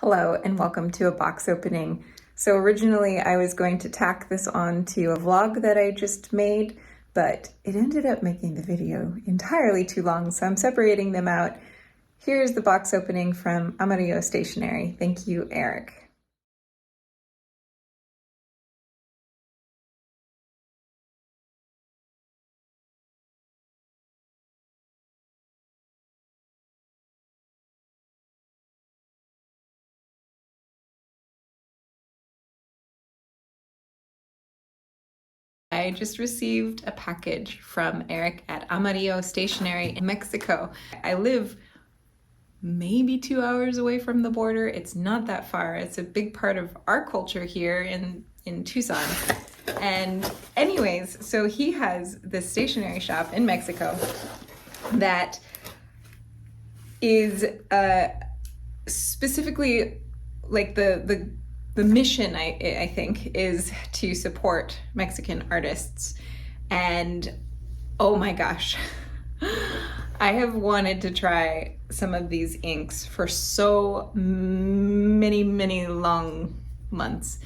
Hello and welcome to a box opening. So originally I was going to tack this on to a vlog that I just made, but it ended up making the video entirely too long, so I'm separating them out. Here's the box opening from Amarillo Stationery. Thank you, Eric. I just received a package from Eric at Amarillo Stationery in Mexico. I live maybe 2 hours away from the border. It's not that far. It's a big part of our culture here in Tucson. And anyways, so he has this stationery shop in Mexico that is specifically like the mission, I think, is to support Mexican artists. And oh my gosh, I have wanted to try some of these inks for so many long months.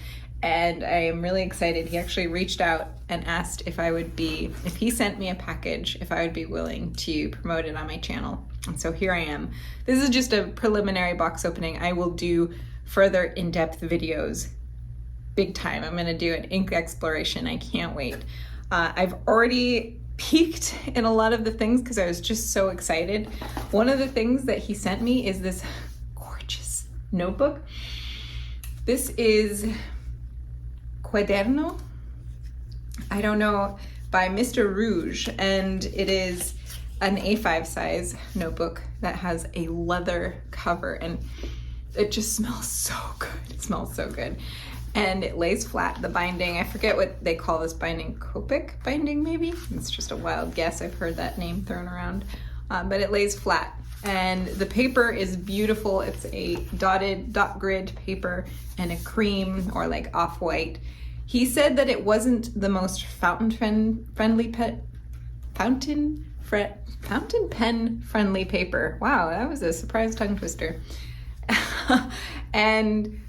And I am really excited. He actually reached out and asked if he sent me a package, if I would be willing to promote it on my channel. And so here I am. This is just a preliminary box opening. I will do further in-depth videos big time. I'm gonna do an ink exploration. I can't wait. I've already peeked in a lot of the things because I was just so excited. One of the things that he sent me is this gorgeous notebook. This is Cuaderno, I don't know, by Mr. Rouge, and it is an A5 size notebook that has a leather cover, and it just smells so good. It smells so good. And it lays flat. The binding, I forget what they call this binding, Copic binding maybe? It's just a wild guess. I've heard that name thrown around. But it lays flat. And the paper is beautiful. It's a dot grid paper and a cream or like off-white. He said that it wasn't the most fountain pen friendly paper. Wow, that was a surprise tongue twister. And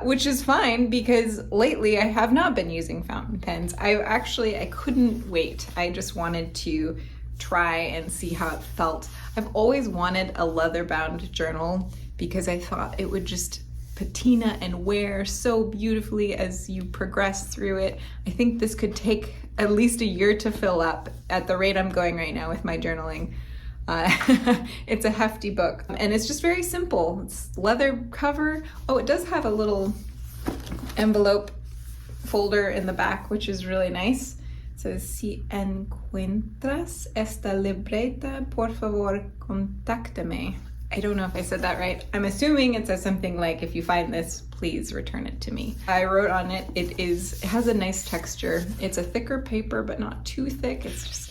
which is fine because lately I have not been using fountain pens. I couldn't wait. I just wanted to try and see how it felt. I've always wanted a leather-bound journal because I thought it would just patina and wear so beautifully as you progress through it. I think this could take at least a year to fill up at the rate I'm going right now with my journaling. It's a hefty book and it's just very simple. It's leather cover. Oh, it does have a little envelope folder in the back, which is really nice. It says, si encuentras esta libreta, por favor, contáctame. I don't know if I said that right. I'm assuming it says something like, if you find this, please return it to me. I wrote on it, it has a nice texture. It's a thicker paper, but not too thick. It's just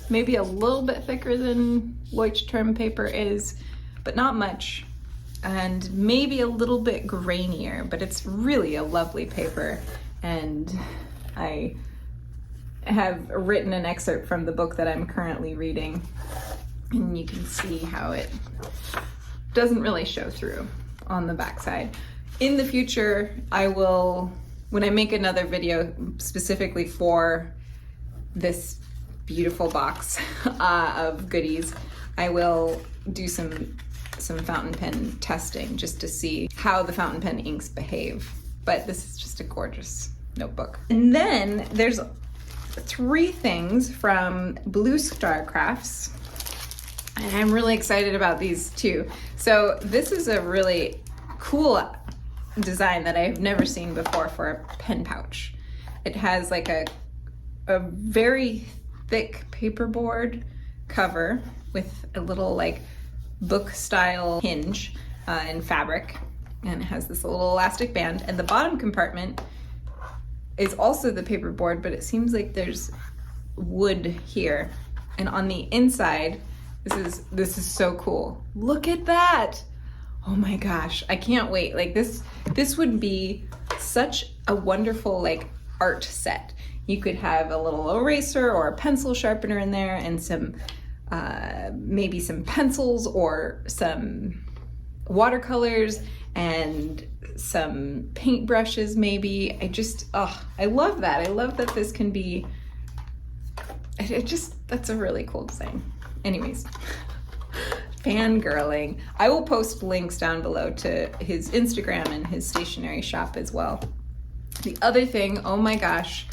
maybe a little bit thicker than Leuchtturm paper is, but not much. And maybe a little bit grainier, but it's really a lovely paper. And I have written an excerpt from the book that I'm currently reading, and you can see how it doesn't really show through on the backside. In the future, I will, when I make another video specifically for this beautiful box of goodies, I will do some fountain pen testing just to see how the fountain pen inks behave. But this is just a gorgeous notebook. And then there's 3 things from Blue Star Crafts, and I'm really excited about these too. So this is a really cool design that I've never seen before for a pen pouch. It has like a very thick paperboard cover with a little like book style hinge in fabric, and it has this little elastic band, and the bottom compartment is also the paperboard, but it seems like there's wood here, and on the inside, this is so cool. Look at that. Oh my gosh, I can't wait. Like this would be such a wonderful like art set. You could have a little eraser or a pencil sharpener in there, and some maybe some pencils or some watercolors, and some paintbrushes maybe. I love that. I love that this can be, that's a really cool design. Anyways, fangirling. I will post links down below to his Instagram and his stationery shop as well. The other thing, oh my gosh,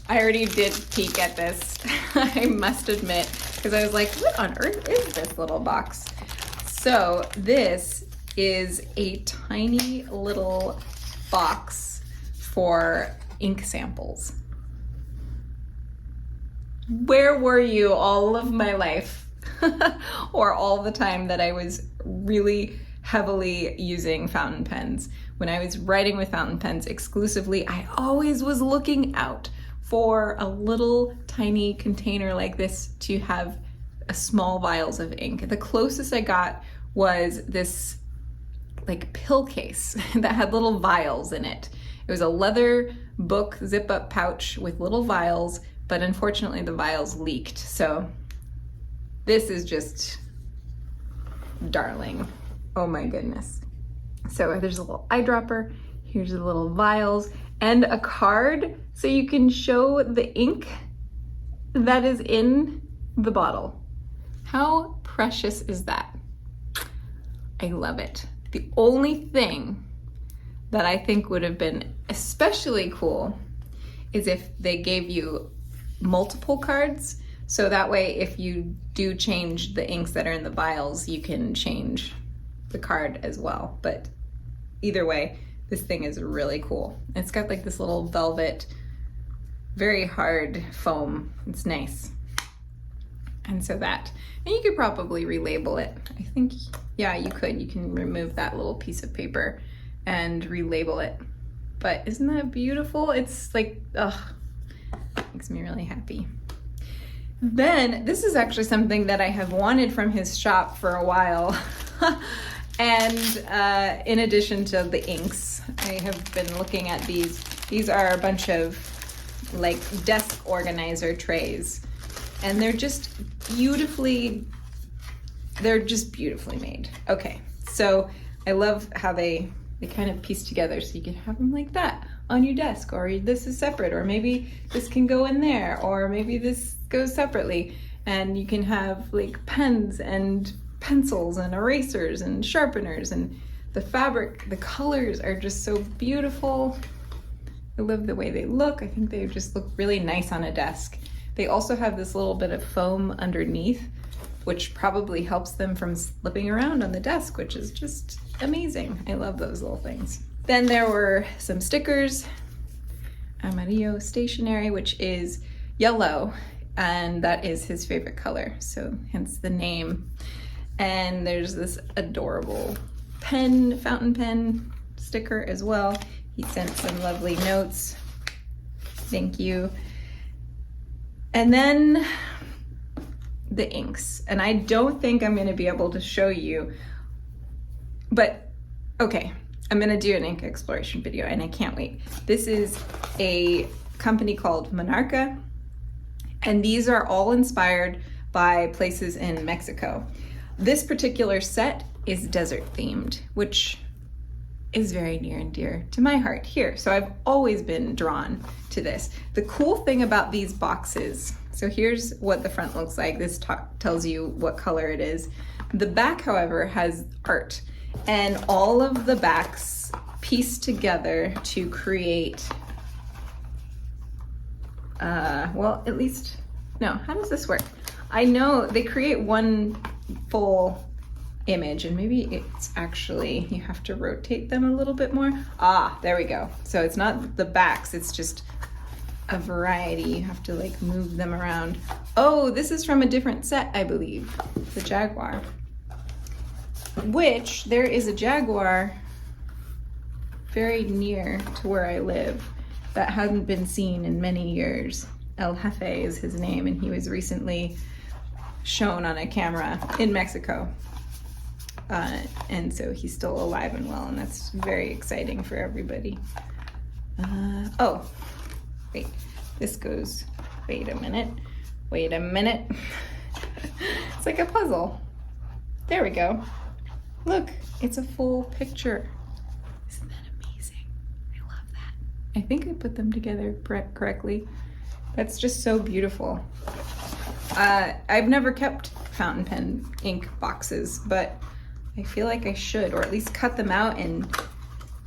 I already did peek at this, I must admit, because I was like, what on earth is this little box? So this is a tiny little box for ink samples. Where were you all of my life? Or all the time that I was really heavily using fountain pens. When I was writing with fountain pens exclusively, I always was looking out for a little tiny container like this to have a small vials of ink. The closest I got was this like pill case that had little vials in it. It was a leather book zip up pouch with little vials, but unfortunately the vials leaked. So this is just darling. Oh my goodness. So there's a little eyedropper, here's the little vials, and a card so you can show the ink that is in the bottle. How precious is that? I love it. The only thing that I think would have been especially cool is if they gave you multiple cards, so that way if you do change the inks that are in the vials, you can change the card as well. But either way, this thing is really cool. It's got like this little velvet, very hard foam. It's nice. And so that, and you could probably relabel it. I think, yeah, you could. You can remove that little piece of paper and relabel it. But isn't that beautiful? It's like, ugh, makes me really happy. Then this is actually something that I have wanted from his shop for a while. And in addition to the inks, I have been looking at these. These are a bunch of like desk organizer trays, and they're just beautifully made. Okay, so I love how they kind of piece together so you can have them like that on your desk, or this is separate, or maybe this can go in there, or maybe this goes separately, and you can have like pens and pencils and erasers and sharpeners, and the fabric, the colors are just so beautiful. I love the way they look. I think they just look really nice on a desk. They also have this little bit of foam underneath, which probably helps them from slipping around on the desk, which is just amazing. I love those little things. Then there were some stickers, Amarillo Stationery, which is yellow, and that is his favorite color, so hence the name. And there's this adorable pen, fountain pen sticker as well. He sent some lovely notes. Thank you. And then the inks. And I don't think I'm gonna be able to show you, but okay, I'm gonna do an ink exploration video and I can't wait. This is a company called Monarca, and these are all inspired by places in Mexico. This particular set is desert themed, which is very near and dear to my heart here. So I've always been drawn to this. The cool thing about these boxes, so here's what the front looks like. This tells you what color it is. The back, however, has art, and all of the backs piece together to create, well, at least, no, how does this work? I know they create one full image, and maybe it's actually, you have to rotate them a little bit more. Ah, there we go. So it's not the backs, it's just a variety. You have to like move them around. Oh, this is from a different set, I believe. The Jaguar. Which, there is a Jaguar very near to where I live that hadn't been seen in many years. El Jefe is his name, and he was recently shown on a camera in Mexico. And so he's still alive and well, and that's very exciting for everybody. Oh, wait, this goes, wait a minute. It's like a puzzle. There we go. Look, it's a full picture. Isn't that amazing? I love that. I think I put them together correctly. That's just so beautiful. I've never kept fountain pen ink boxes, but I feel like I should, or at least cut them out and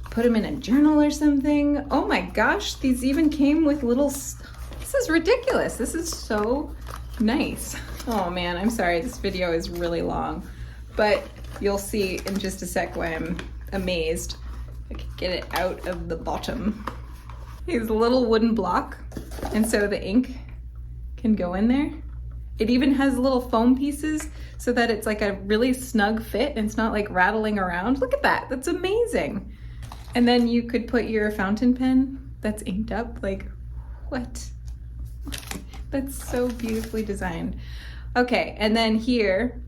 put them in a journal or something. Oh my gosh, these even came with little, this is ridiculous. This is so nice. Oh man, I'm sorry, this video is really long, but you'll see in just a sec why I'm amazed. I can get it out of the bottom. Here's a little wooden block, and so the ink can go in there. It even has little foam pieces so that it's like a really snug fit and it's not like rattling around. Look at that, that's amazing. And then you could put your fountain pen that's inked up, like, what? That's so beautifully designed. Okay, and then here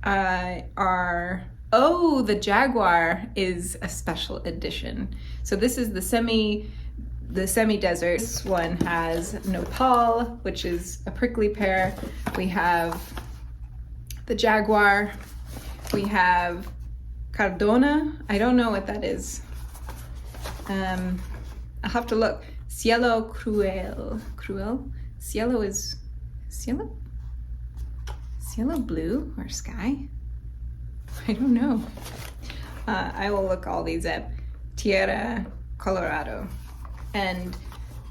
are, oh, the Jaguar is a special edition. So this is the semi-desert. This one has nopal, which is a prickly pear. We have the Jaguar. We have Cardona. I don't know what that is. I'll have to look. Cielo Cruel. Cielo is cielo? Cielo blue or sky? I don't know. I will look all these up. Tierra Colorado. And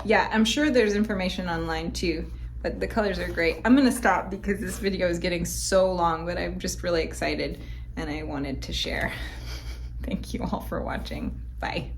yeah, I'm sure there's information online too, but the colors are great. I'm gonna stop because this video is getting so long, but I'm just really excited and I wanted to share. Thank you all for watching. Bye.